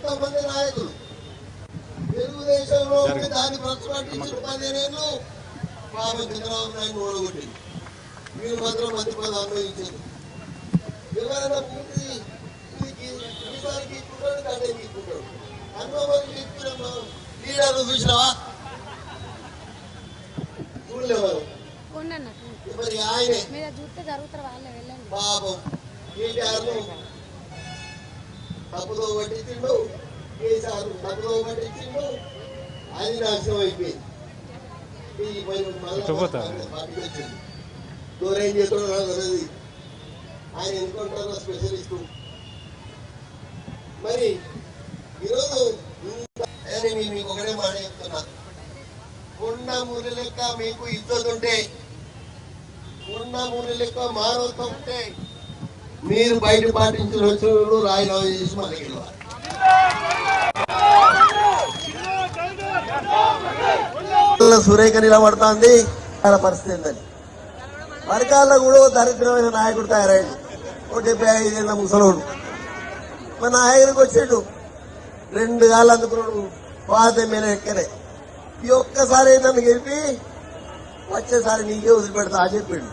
ఎంతమంది నాయకులు తెలుగుదేశంలో దాన్ని ప్రతిపాటించిన 15 ఏళ్ళు బాబు చంద్రబాబు నాయుడు ఓడగొట్టింది. మీరు మాత్రం మంత్రి పదవి అనుభవించారు. ఎవరైనా పూర్తి ఈసారి గీక్కుంటాడు, గడ్డ గీక్కుంటాడు. అనుభవం గీక్కున్నా లీడర్లు చూసినావా? చూడలేవారు. మరి ఆయనే పాపం కేటీఆర్ తప్పుదో పట్టించిండు, కేసీఆర్ తప్పుదో పట్టించిండు. అది నాశనం అయిపోయింది. దూరం చేస్తాడు తెలియదు. ఆయన ఎన్నుకుంటారో స్పెషలిస్టు. మరి ఈరోజు మీకు ఒకటే మాట చెప్తున్నా, ఉన్న మూల లెక్క మీకు ఇజ్జత్ ఉంటే, ఉన్న మూల లెక్క మానవత్వం ఉంటే మీరు బయట పాటించిన వచ్చిన రాజీనామా చేసి మళ్ళీ గెలవాలి. సురేఖ నిలబడుతోంది. పరిస్థితి ఏంటని వరకాల్లో కూడా దరిద్రమైన నాయకుడు తయారయ్యాడు. 75 ఏళ్ళ ముసలోడు మన నాయకుడికి వచ్చాడు. 2 గాళ్ళు అందుకున్నాడు. పాత మీద ఎక్కడే ఈ ఒక్కసారి నన్ను గెలిపి వచ్చేసారి నీకే వదిలిపెడతా అని చెప్పిండు.